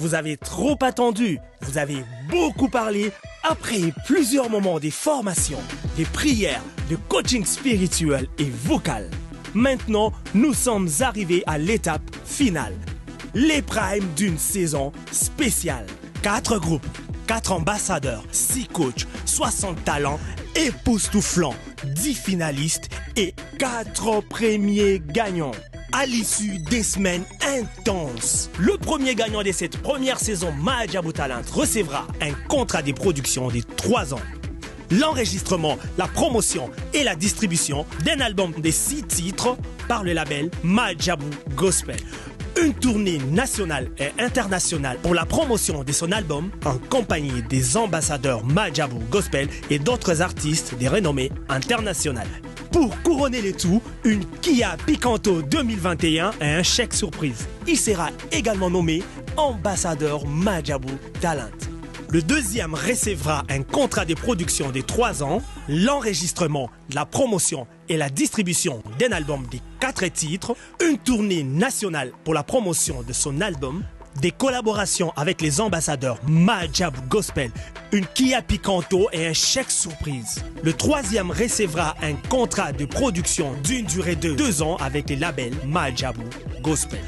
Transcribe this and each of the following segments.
Vous avez trop attendu, vous avez beaucoup parlé. Après plusieurs moments de formation, de prières, de coaching spirituel et vocal, maintenant nous sommes arrivés à l'étape finale. Les primes d'une saison spéciale. 4 groupes, 4 ambassadeurs, 6 coachs, 60 talents époustouflants, 10 finalistes et 4 premiers gagnants. À l'issue des semaines intenses, le premier gagnant de cette première saison Madjabou Talent recevra un contrat de production de 3 ans. L'enregistrement, la promotion et la distribution d'un album de 6 titres par le label Madjabou Gospel. Une tournée nationale et internationale pour la promotion de son album en compagnie des ambassadeurs Madjabou Gospel et d'autres artistes de renommée internationale. Pour couronner le tout, une Kia Picanto 2021 et un chèque surprise. Il sera également nommé ambassadeur Madjabou Talent. Le deuxième recevra un contrat de production de 3 ans, l'enregistrement, la promotion et la distribution d'un album de 4 titres, une tournée nationale pour la promotion de son album, des collaborations avec les ambassadeurs Madjabou Gospel, une Kia Picanto et un chèque surprise. Le troisième recevra un contrat de production d'une durée de 2 ans avec les labels Madjabou Gospel.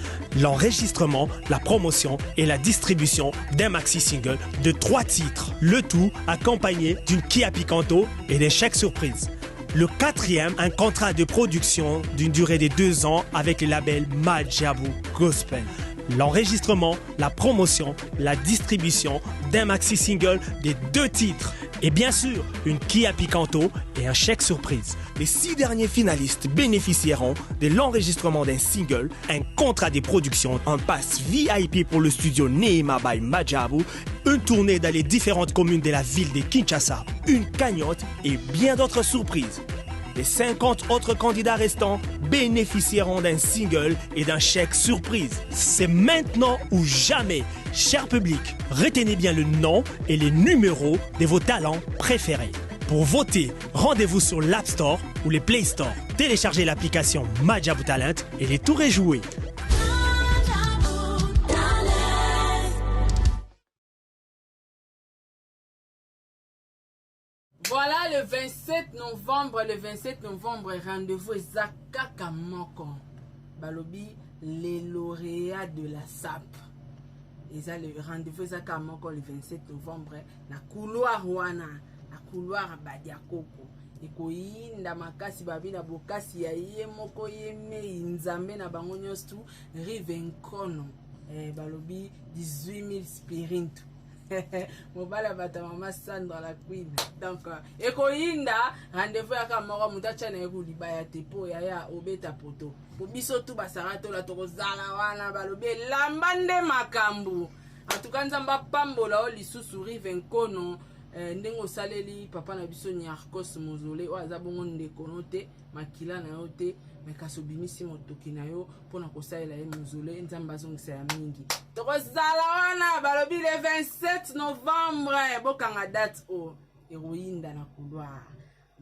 L'enregistrement, la promotion et la distribution d'un maxi-single de 3 titres. Le tout accompagné d'une Kia Picanto et d'un chèque surprise. Le quatrième, un contrat de production d'une durée de 2 ans avec le label Madjabou Gospel. L'enregistrement, la promotion, la distribution d'un maxi-single de 2 titres. Et bien sûr, une Kia Picanto et un chèque surprise. Les 6 derniers finalistes bénéficieront de l'enregistrement d'un single, un contrat de production, un pass VIP pour le studio Neema by Madjabou, une tournée dans les différentes communes de la ville de Kinshasa, une cagnotte et bien d'autres surprises. Les 50 autres candidats restants bénéficieront d'un single et d'un chèque surprise. C'est maintenant ou jamais. Cher public, retenez bien le nom et les numéros de vos talents préférés. Pour voter, rendez-vous sur l'App Store ou les Play Store. Téléchargez l'application Madjabou Talent et les tours est joué. Voilà le 27 novembre, rendez-vous Zakaka Moko. Balobi, les lauréats de la SAP. Et ça, le rendez-vous Zakaka Moko le 27 novembre, na couloir Wana, na couloir Badiakoko. Ekoyinda makasi babi na bokasi ya ye moko yeme inzambe na bango nyostu rive nkono. Balobi 18 000 spirint. Mobala bata mama Sandra la queen. Donc ekoyinda rendez-vous ya kamoko mutacha na ekuli baya tepo ya obeta poto. Bobiso tu basarato la tokozala wana balobi lambande makambu. Atuka nzamba pambola o lisusu rive nkono ndengo saleli papa na biso Nyarkos Mozole o azabongo ndeko note makila na yote mekaso bimisi motoki na yo pona kosalela ye Mozole nzamba zongisa ya mingi. Tokozala wana balobi le 27 novembre bokanga date o héroïne na couloir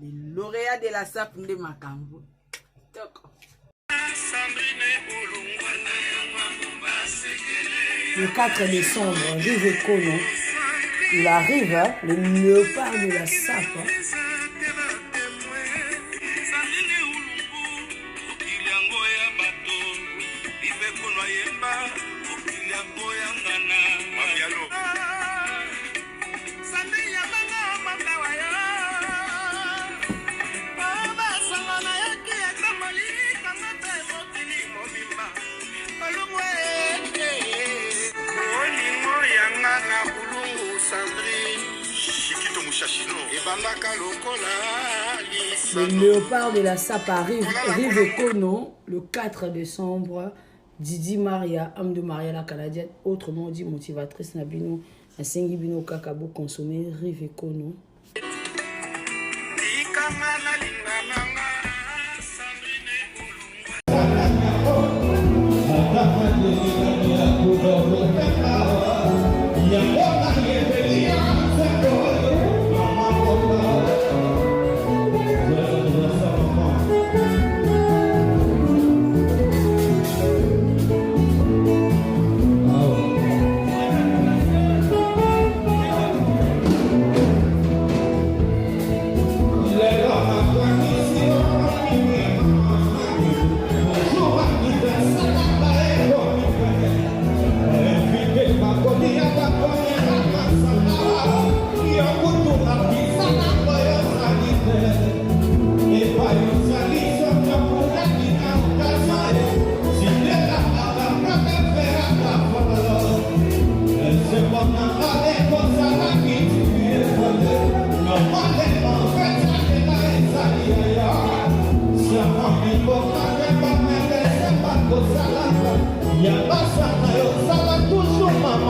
les lauréats de la SAP nde makambo. Toko. Le 4 décembre, Rive Kono, il arrive, le léopard de la SAP. Le léopard de la SAP arrive, Rive Kono, le 4 décembre. Didi Maria, âme de Maria la Canadienne, autrement dit motivatrice Nabino, un sengi bino kakabo consommé, Rive Kono.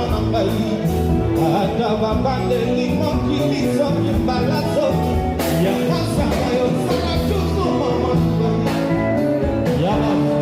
maman n'envahit. Atava bandeli mokili soki mbala soki. Ya masaka yo sala toujours maman n'envahit. Ya maman.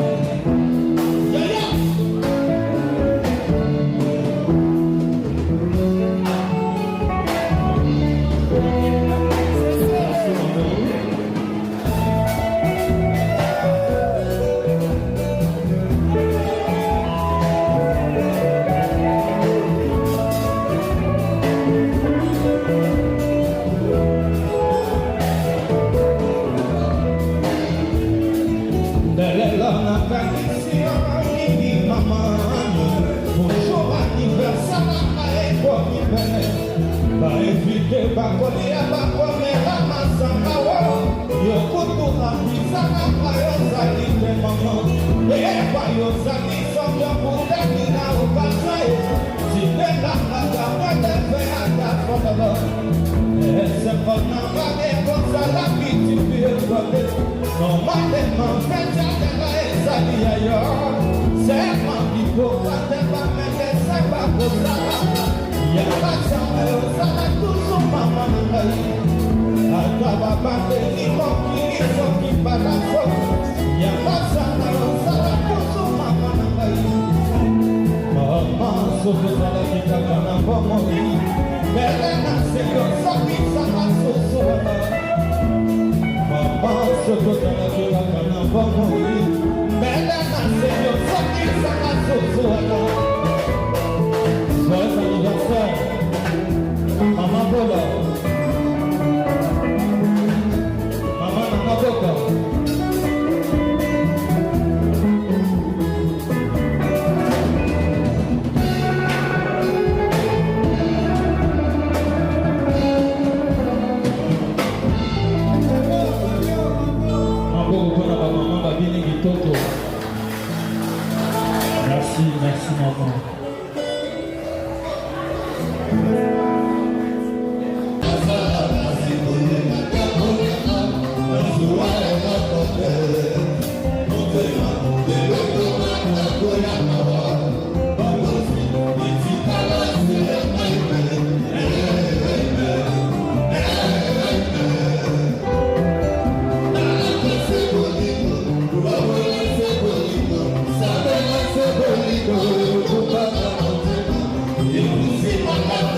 Merci maman.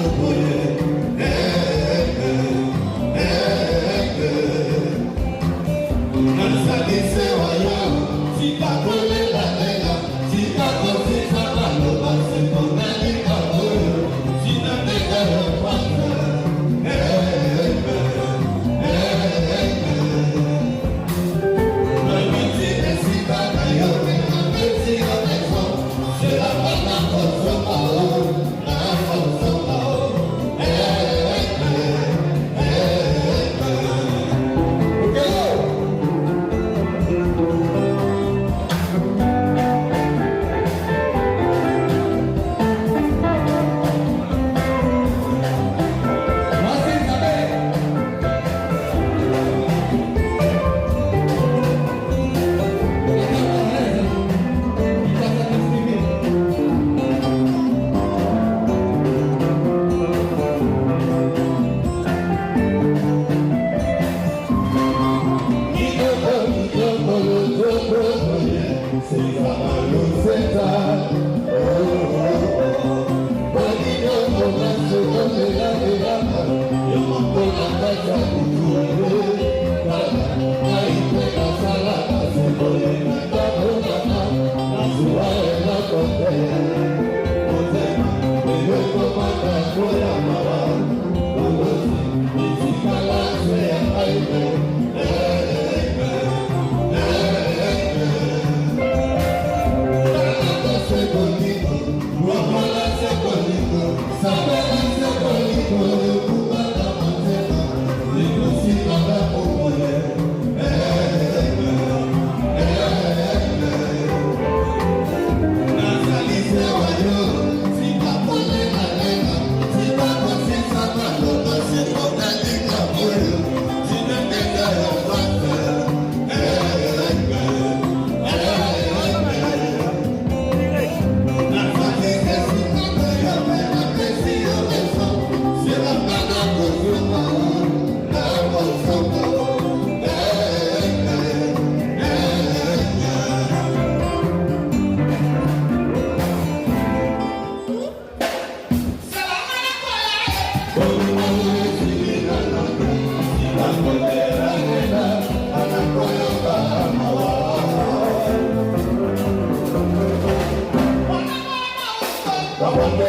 Thank you. Thank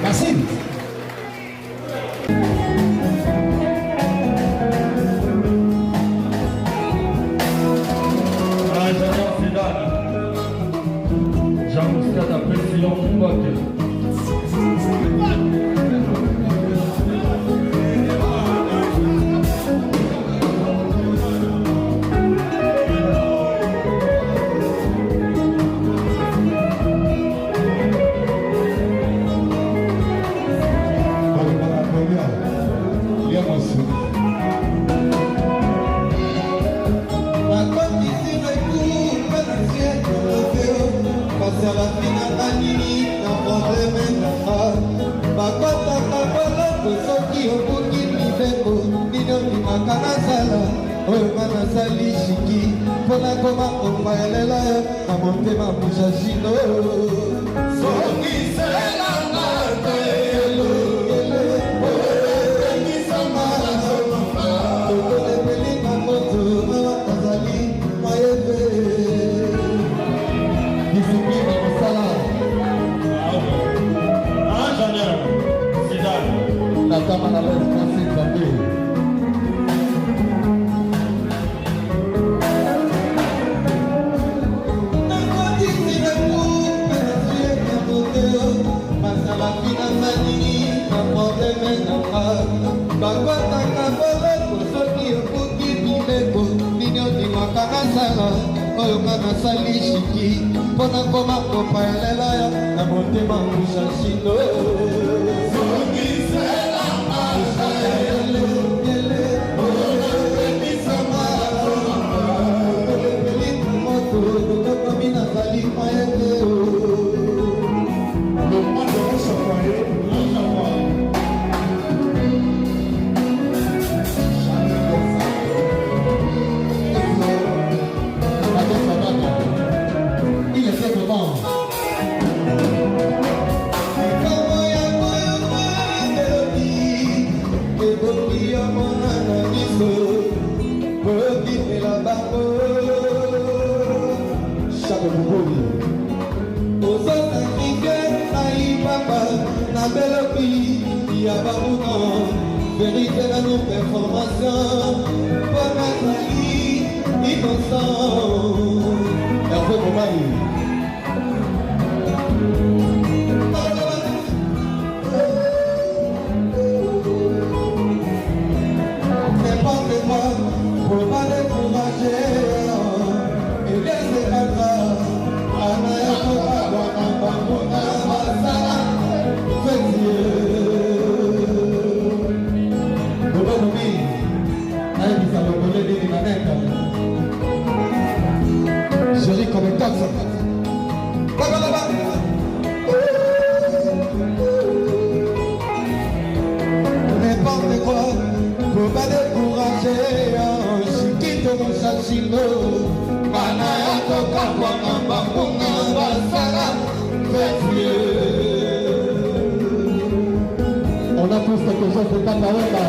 Merci. Jean-Moustaphe appréciant Moubaké. Nasali shiki pona koma ompaelela na motema mushashino soki sela ngate elele orekisama okolebeli na moto nazali mayebe disipline mosala Ingénieur Zidane. natama na l'espace nzambe bakwataka boleko soki okoki bileko nini ondimaka nasala oyo nga nasali shiki mpona koma kopaelela ya na motema mushashino okomi nazali mayete vérité à nos performations pour Nathalie innocent Hervé Momani n'importe quoi pour pas décourager et laisser comme ça Anaya Koka Wakamba Mona Masala fais Dieu Chérie comme un taxe. N'importe quoi, faut pas décourager. Je quitte mon chachino. Manaya Koka Wakamba Mona Masala fais Dieu. On a tous quelque chose de Takaoka.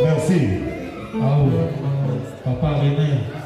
Merci. Ah oui. Papa René.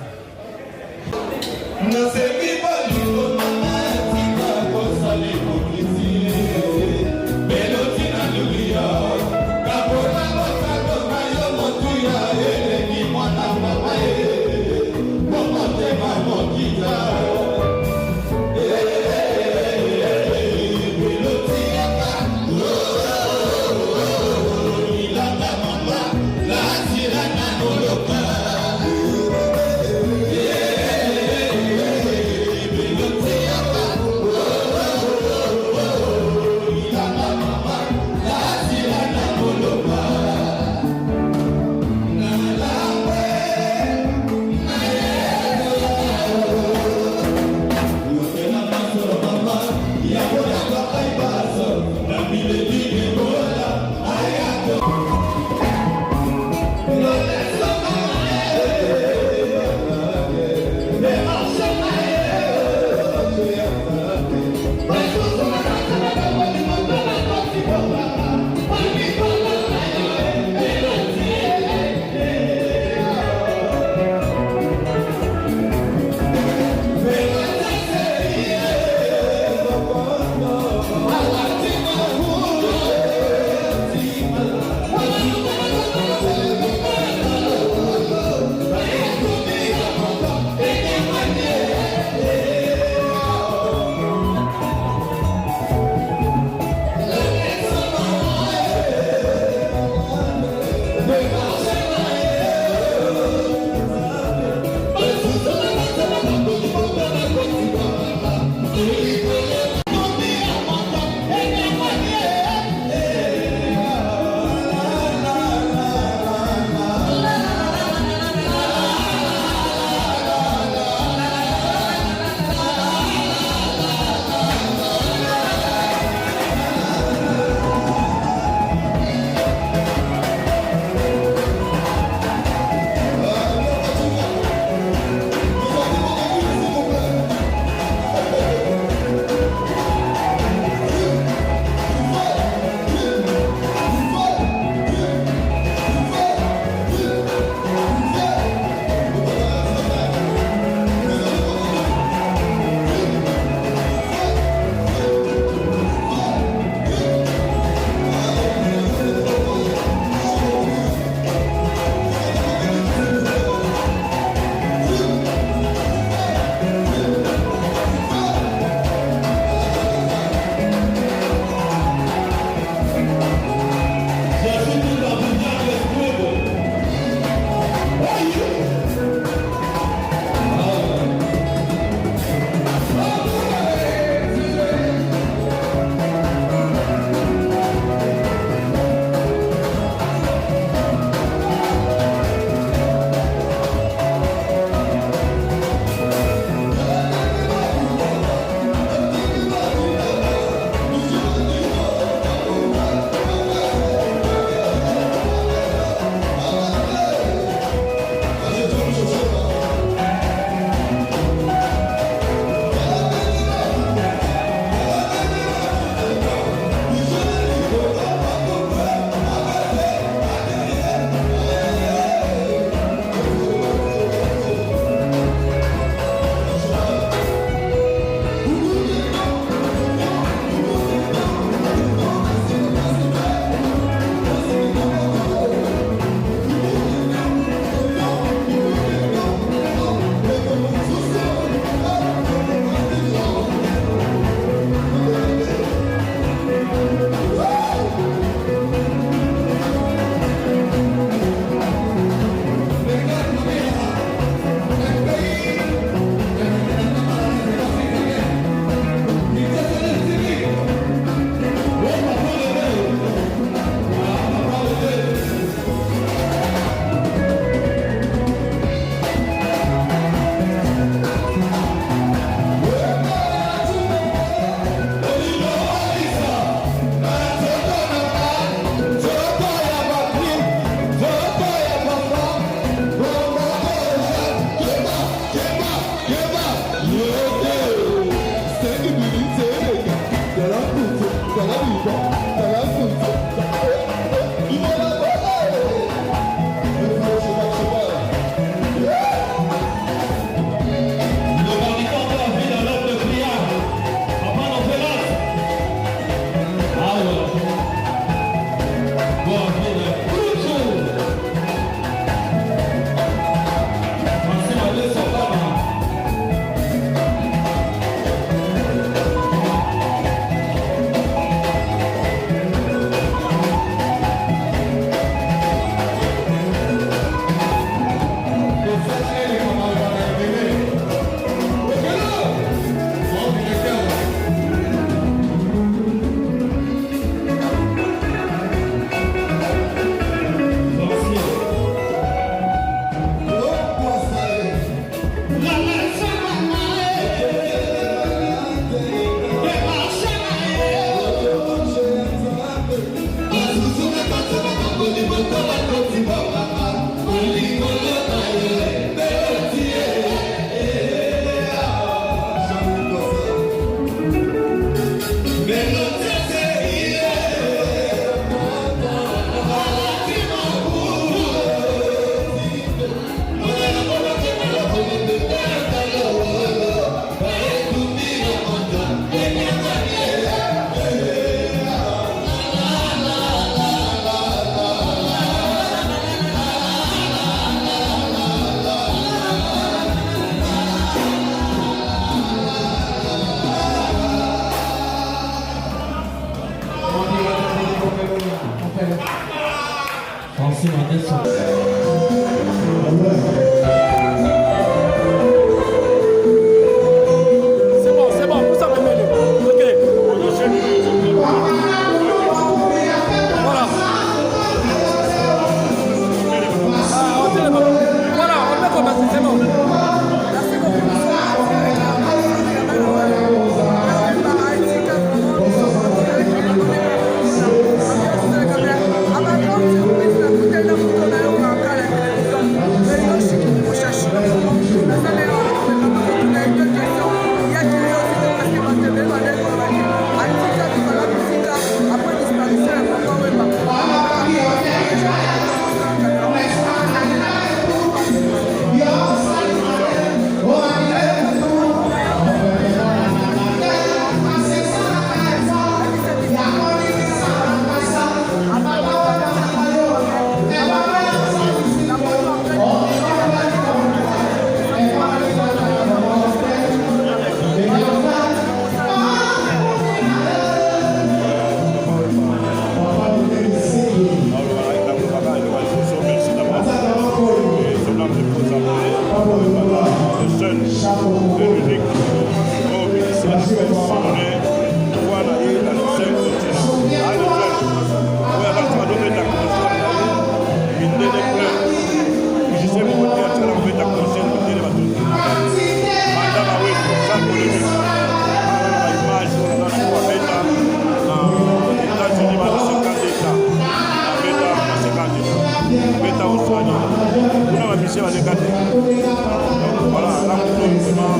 Voilà, là, vraiment,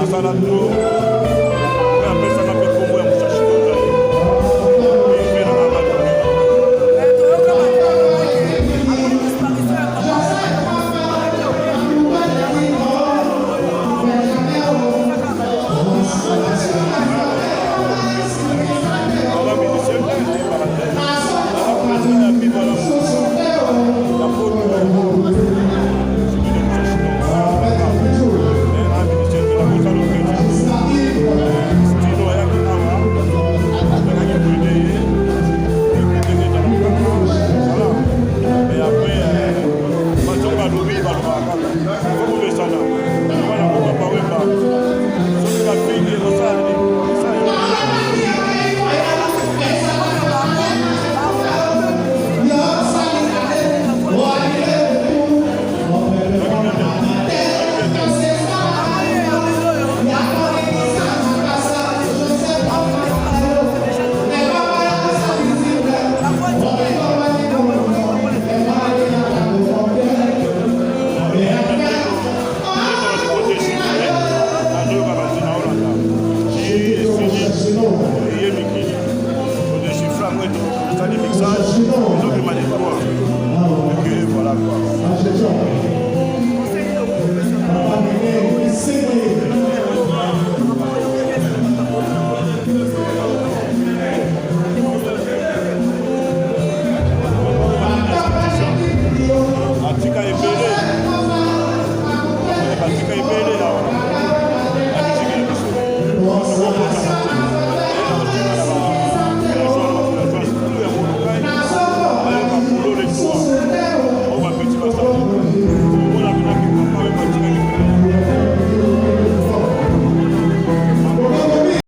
à Salato, on appelle ça la Pécombo et Mouchachi. Et après,